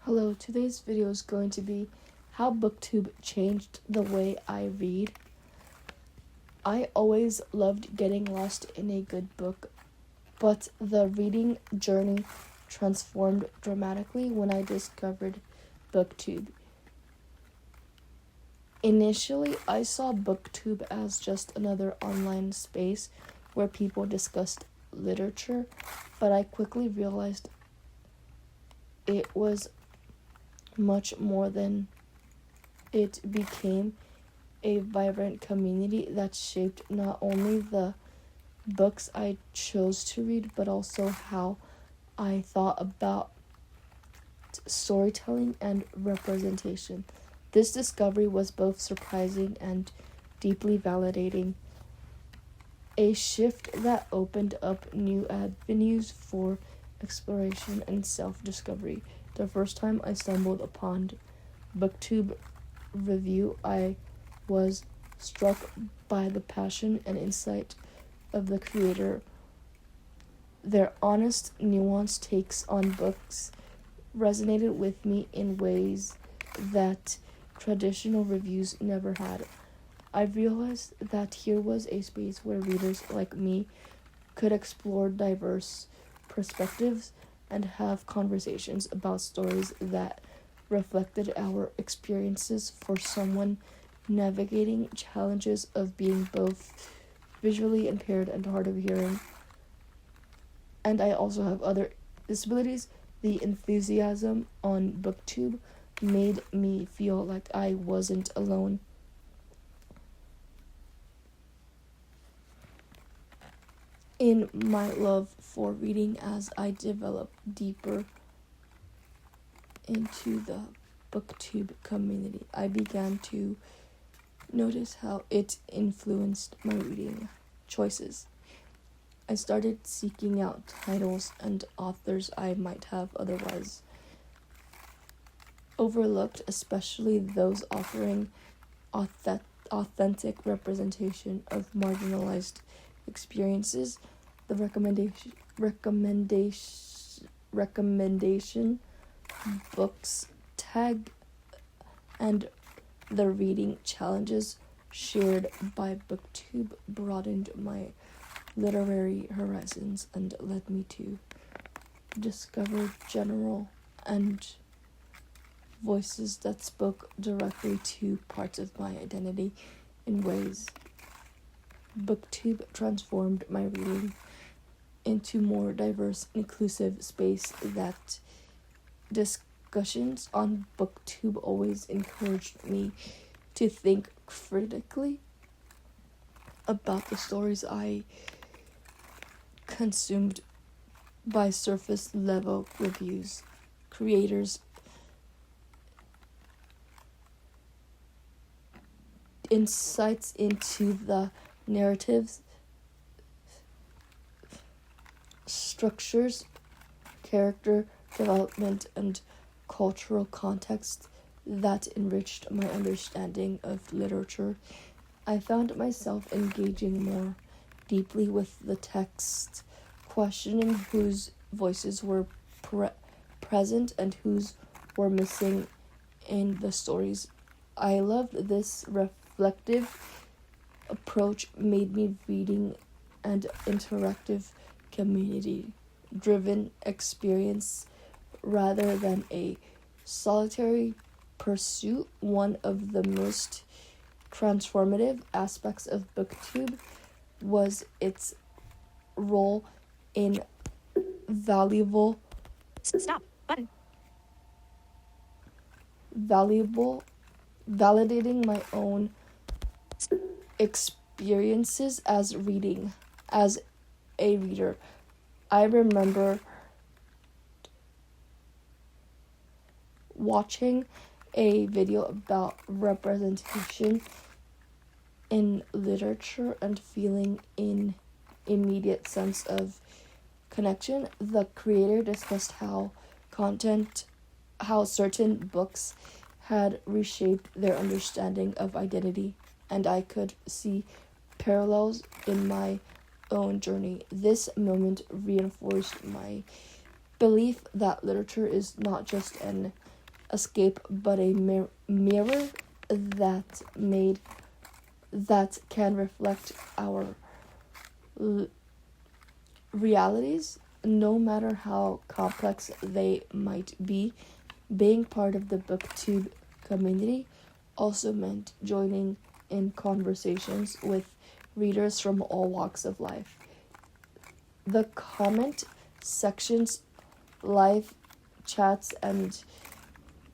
Hello, today's video is going to be how booktube changed the way I read. I always loved getting lost in a good book, but the reading journey transformed dramatically when I discovered booktube. Initially, I saw booktube as just another online space where people discussed literature, but I quickly realized it was much more than. It became a vibrant community that shaped not only the books I chose to read, but also how I thought about storytelling and representation. This discovery was both surprising and deeply validating, a shift that opened up new avenues for exploration and self-discovery. The first time I stumbled upon booktube review, I was struck by the passion and insight of the creator. Their honest, nuanced takes on books resonated with me in ways that traditional reviews never had. I realized that here was a space where readers like me could explore diverse perspectives and have conversations about stories that reflected our experiences. For someone navigating challenges of being both visually impaired and hard of hearing, and I also have other disabilities, the enthusiasm on booktube made me feel like I wasn't alone. In my love for reading, as I developed deeper into the booktube community, I began to notice how it influenced my reading choices. I started seeking out titles and authors I might have otherwise overlooked, especially those offering authentic representation of marginalized experiences. The recommendation books tag and the reading challenges shared by booktube broadened my literary horizons and led me to discover general and voices that spoke directly to parts of my identity in ways. Booktube transformed my reading into more diverse, inclusive space. That discussions on booktube always encouraged me to think critically about the stories I consumed. By surface level reviews, creators' insights into the narratives, structures, character development, and cultural context that enriched my understanding of literature. I found myself engaging more deeply with the text, questioning whose voices were present and whose were missing in the stories. I loved this reflective approach, made me reading and interactive community-driven experience rather than a solitary pursuit. One of the most transformative aspects of booktube was its role in valuable validating my own experiences as a reader. I remember watching a video about representation in literature and feeling an immediate sense of connection. The creator discussed how certain books had reshaped their understanding of identity, and I could see parallels in my own journey. This moment reinforced my belief that literature is not just an escape, but a mirror that can reflect our realities, no matter how complex they might be. Being part of the booktube community also meant joining in conversations with readers from all walks of life. The comment sections, live chats, and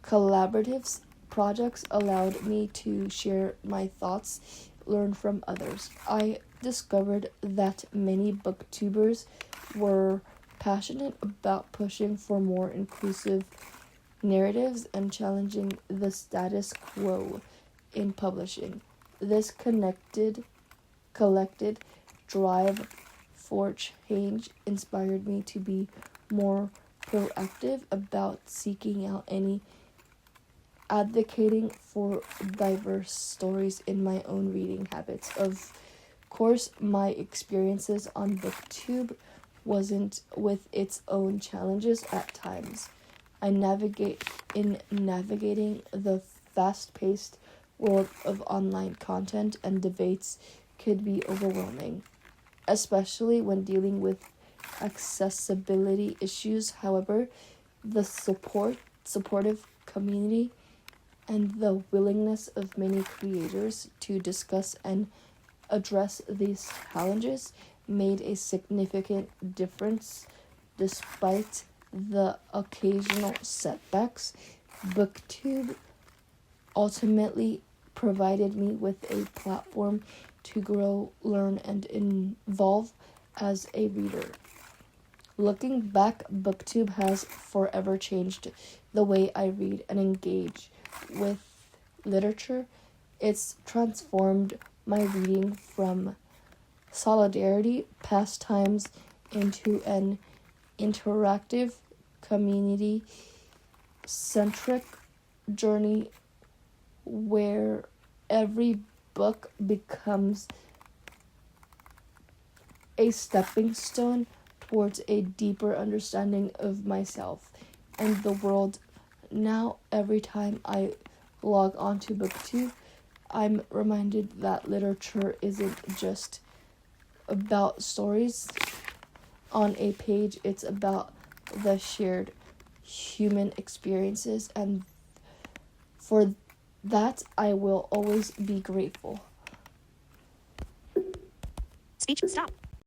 collaboratives projects allowed me to share my thoughts, learn from others. I discovered that many booktubers were passionate about pushing for more inclusive narratives and challenging the status quo in publishing. This collected drive for change inspired me to be more proactive about seeking out any advocating for diverse stories in my own reading habits. Of course, my experiences on BookTube wasn't with its own challenges at times. Navigating the fast-paced world of online content and debates could be overwhelming, especially when dealing with accessibility issues. However, the supportive community and the willingness of many creators to discuss and address these challenges made a significant difference despite the occasional setbacks. BookTube ultimately provided me with a platform to grow, learn, and evolve as a reader. Looking back, BookTube has forever changed the way I read and engage with literature. It's transformed my reading from solidarity pastimes into an interactive, community-centric journey where every book becomes a stepping stone towards a deeper understanding of myself and the world. Now, every time I log on to BookTube, I'm reminded that literature isn't just about stories on a page. It's about the shared human experiences, and for that I will always be grateful. Speech stop.